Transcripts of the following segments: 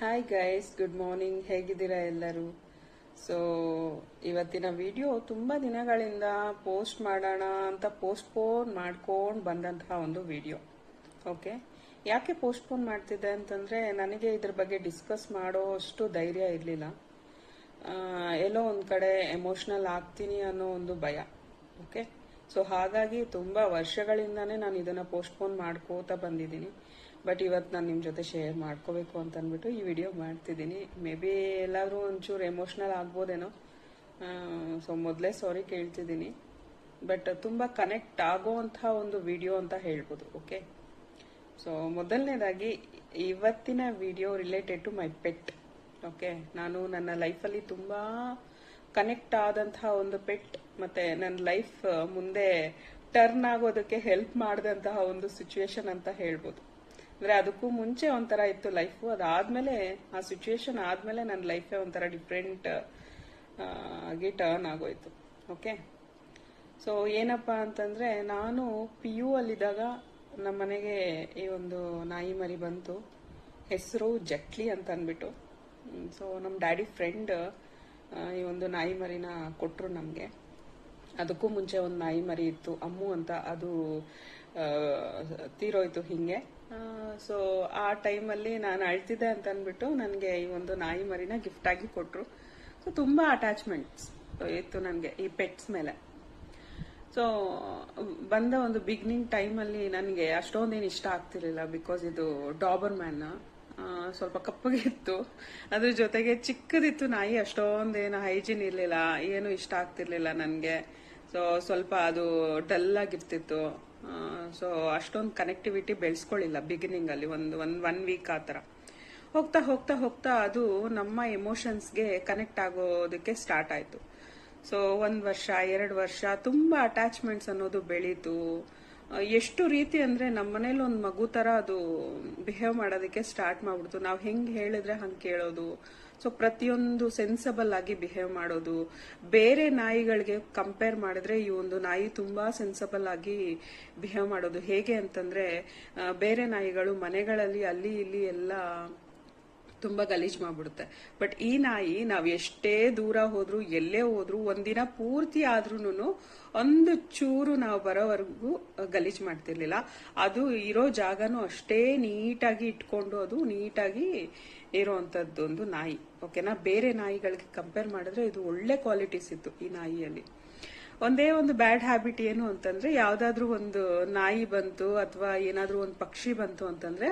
Hi guys, good morning. ಹೇಗಿದ್ದೀರಾ ಎಲ್ಲರೂ? So ಇವತ್ತಿನ ವಿಡಿಯೋ ತುಂಬ ದಿನಗಳಿಂದ ಪೋಸ್ಟ್ ಮಾಡೋಣ ಅಂತ ಪೋಸ್ಟ್ಪೋನ್ ಮಾಡ್ಕೊಂಡು ಬಂದಂತಹ ಒಂದು ವಿಡಿಯೋ. ಓಕೆ, ಯಾಕೆ ಪೋಸ್ಟ್ಪೋನ್ ಮಾಡ್ತಿದ್ದೆ ಅಂತಂದರೆ ನನಗೆ ಇದ್ರ ಬಗ್ಗೆ ಡಿಸ್ಕಸ್ ಮಾಡೋ ಅಷ್ಟು ಧೈರ್ಯ ಇರಲಿಲ್ಲ. ಎಲ್ಲೋ ಒಂದು ಕಡೆ ಎಮೋಷ್ನಲ್ ಆಗ್ತೀನಿ ಅನ್ನೋ ಒಂದು ಭಯ. ಓಕೆ, ಸೊ ಹಾಗಾಗಿ ತುಂಬ ವರ್ಷಗಳಿಂದಾನೇ ನಾನು ಇದನ್ನು ಪೋಸ್ಟ್ಪೋನ್ ಮಾಡ್ಕೋತಾ ಬಂದಿದ್ದೀನಿ. ಬಟ್ ಇವತ್ತು ನಾನು ನಿಮ್ಮ ಜೊತೆ ಶೇರ್ ಮಾಡ್ಕೋಬೇಕು ಅಂತ ಅಂದ್ಬಿಟ್ಟು ಈ ವಿಡಿಯೋ ಮಾಡ್ತಿದ್ದೀನಿ. ಮೇ ಬಿ ಎಲ್ಲಾದರೂ ಒಂಚೂರು ಎಮೋಷ್ನಲ್ ಆಗ್ಬೋದೇನೋ, ಸೊ ಮೊದಲೇ ಸಾರಿ ಕೇಳ್ತಿದ್ದೀನಿ. ಬಟ್ ತುಂಬ ಕನೆಕ್ಟ್ ಆಗೋವಂಥ ಒಂದು ವಿಡಿಯೋ ಅಂತ ಹೇಳ್ಬೋದು. ಓಕೆ, ಸೊ ಮೊದಲನೇದಾಗಿ ಇವತ್ತಿನ video related to my pet. Okay, ನಾನು ನನ್ನ ಲೈಫಲ್ಲಿ ತುಂಬ ಕನೆಕ್ಟ್ ಆದಂತಹ ಒಂದು ಪೆಟ್, ಮತ್ತೆ ನನ್ನ ಲೈಫ್ ಮುಂದೆ ಟರ್ನ್ ಆಗೋದಕ್ಕೆ ಹೆಲ್ಪ್ ಮಾಡಿದಂತಹ ಒಂದು ಸಿಚುವೇಶನ್ ಅಂತ ಹೇಳ್ಬೋದು. ಅಂದ್ರೆ ಅದಕ್ಕೂ ಮುಂಚೆ ಒಂಥರ ಇತ್ತು ಲೈಫು, ಅದಾದ್ಮೇಲೆ ಆ ಸಿಚುವೇಶನ್ ಆದ್ಮೇಲೆ ನನ್ನ ಲೈಫೇ ಒಂಥರ ಡಿಫ್ರೆಂಟ್ ಆಗಿ ಟರ್ನ್ ಆಗೋಯ್ತು. ಓಕೆ, ಸೊ ಏನಪ್ಪಾ ಅಂತಂದ್ರೆ ನಾನು PU ಅಲ್ಲಿದ್ದಾಗ ನಮ್ಮ ಮನೆಗೆ ಈ ಒಂದು ನಾಯಿ ಮರಿ ಬಂತು. ಹೆಸರು ಜಟ್ಲಿ ಅಂತ ಅಂದ್ಬಿಟ್ಟು. ಸೊ ನಮ್ಮ ಡ್ಯಾಡಿ ಫ್ರೆಂಡ್ ಈ ಒಂದು ನಾಯಿ ಮರಿನ ಕೊಟ್ರು ನಮಗೆ. ಅದಕ್ಕೂ ಮುಂಚೆ ಒಂದು ನಾಯಿ ಮರಿ ಇತ್ತು, ಅಮ್ಮು ಅಂತ, ಅದು ತೀರೋಯ್ತು ಹಿಂಗೆ. ಸೊ ಆ ಟೈಮಲ್ಲಿ ನಾನು ಅಳ್ತಿದ್ದೆ ಅಂತ ಅಂದ್ಬಿಟ್ಟು ನನಗೆ ಈ ಒಂದು ನಾಯಿ ಮರಿನ ಗಿಫ್ಟ್ ಆಗಿ ಕೊಟ್ರು. ಸೊ ತುಂಬಾ ಅಟ್ಯಾಚ್ಮೆಂಟ್ಸ್ ಇತ್ತು ನನಗೆ ಈ ಪೆಟ್ಸ್ ಮೇಲೆ. ಸೊ ಬಂದ ಒಂದು ಬಿಗಿನಿಂಗ್ ಟೈಮಲ್ಲಿ ನನಗೆ ಅಷ್ಟೊಂದೇನು ಇಷ್ಟ ಆಗ್ತಿರ್ಲಿಲ್ಲ, ಬಿಕಾಸ್ ಇದು ಡಾಬರ್ ಮ್ಯಾನ್, ಸ್ವಲ್ಪ ಕಪ್ಪಗೆ ಇತ್ತು, ಅದ್ರ ಜೊತೆಗೆ ಚಿಕ್ಕದಿತ್ತು ನಾಯಿ, ಅಷ್ಟೊಂದೇನು ಹೈಜೀನ್ ಇರಲಿಲ್ಲ, ಏನು ಇಷ್ಟ ಆಗ್ತಿರ್ಲಿಲ್ಲ ನನಗೆ. ಸೊ ಸ್ವಲ್ಪ ಅದು ಡಲ್ ಆಗಿರ್ತಿತ್ತು. ಸೊ ಅಷ್ಟೊಂದು ಕನೆಕ್ಟಿವಿಟಿ ಬೆಳೆಸ್ಕೊಳ್ಳಿಲ್ಲ ಬಿಗಿನಿಂಗ್ ಅಲ್ಲಿ, ಒನ್ ವೀಕ್ ಆ ಥರ. ಹೋಗ್ತಾ ಹೋಗ್ತಾ ಹೋಗ್ತಾ ಅದು ನಮ್ಮ ಎಮೋಷನ್ಸ್ಗೆ ಕನೆಕ್ಟ್ ಆಗೋದಕ್ಕೆ ಸ್ಟಾರ್ಟ್ ಆಯ್ತು. ಸೊ 1 ವರ್ಷ 2 ವರ್ಷ ತುಂಬಾ ಅಟ್ಯಾಚ್ಮೆಂಟ್ಸ್ ಅನ್ನೋದು ಬೆಳೀತು. ಎಷ್ಟು ರೀತಿ ಅಂದ್ರೆ ನಮ್ಮ ಮನೇಲಿ ಒಂದು ಮಗು ತರ ಅದು ಬಿಹೇವ್ ಮಾಡೋದಕ್ಕೆ ಸ್ಟಾರ್ಟ್ ಮಾಡ್ಬಿಡ್ತು. ನಾವು ಹೆಂಗ್ ಹೇಳಿದ್ರೆ ಹಂಗೆ ಕೇಳೋದು. ಸೊ ಪ್ರತಿಯೊಂದು ಸೆನ್ಸಬಲ್ ಆಗಿ ಬಿಹೇವ್ ಮಾಡೋದು. ಬೇರೆ ನಾಯಿಗಳಿಗೆ ಕಂಪೇರ್ ಮಾಡಿದ್ರೆ ಈ ಒಂದು ನಾಯಿ ತುಂಬಾ ಸೆನ್ಸಬಲ್ ಆಗಿ ಬಿಹೇವ್ ಮಾಡೋದು. ಹೇಗೆ ಅಂತಂದ್ರೆ ಬೇರೆ ನಾಯಿಗಳು ಮನೆಗಳಲ್ಲಿ ಅಲ್ಲಿ ಇಲ್ಲಿ ಎಲ್ಲ ತುಂಬಾ ಗಲೀಜ್ ಮಾಡ್ಬಿಡುತ್ತೆ. ಬಟ್ ಈ ನಾಯಿ ನಾವ್ ಎಷ್ಟೇ ದೂರ ಹೋದ್ರು, ಎಲ್ಲೇ ಹೋದ್ರು, ಒಂದಿನ ಪೂರ್ತಿ ಆದ್ರೂನು ಒಂದು ಚೂರು ನಾವು ಬರೋವರೆಗೂ ಗಲೀಜ್ ಮಾಡ್ತಿರ್ಲಿಲ್ಲ. ಅದು ಇರೋ ಜಾಗನೂ ಅಷ್ಟೇ ನೀಟಾಗಿ ಇಟ್ಕೊಂಡು ಅದು ನೀಟಾಗಿ ಇರೋವಂಥದ್ದು ಒಂದು ನಾಯಿ. ಓಕೆನಾ, ಬೇರೆ ನಾಯಿಗಳಿಗೆ ಕಂಪೇರ್ ಮಾಡಿದ್ರೆ ಇದು ಒಳ್ಳೆ ಕ್ವಾಲಿಟೀಸ್ ಇತ್ತು ಈ ನಾಯಿಯಲ್ಲಿ. ಒಂದೇ ಒಂದು ಬ್ಯಾಡ್ ಹ್ಯಾಬಿಟ್ ಏನು ಅಂತಂದ್ರೆ, ಯಾವ್ದಾದ್ರು ಒಂದು ನಾಯಿ ಬಂತು ಅಥವಾ ಏನಾದ್ರೂ ಒಂದು ಪಕ್ಷಿ ಬಂತು ಅಂತಂದ್ರೆ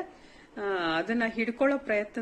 ಅದನ್ನ ಹಿಡ್ಕೊಳ್ಳೋ ಪ್ರಯತ್ನ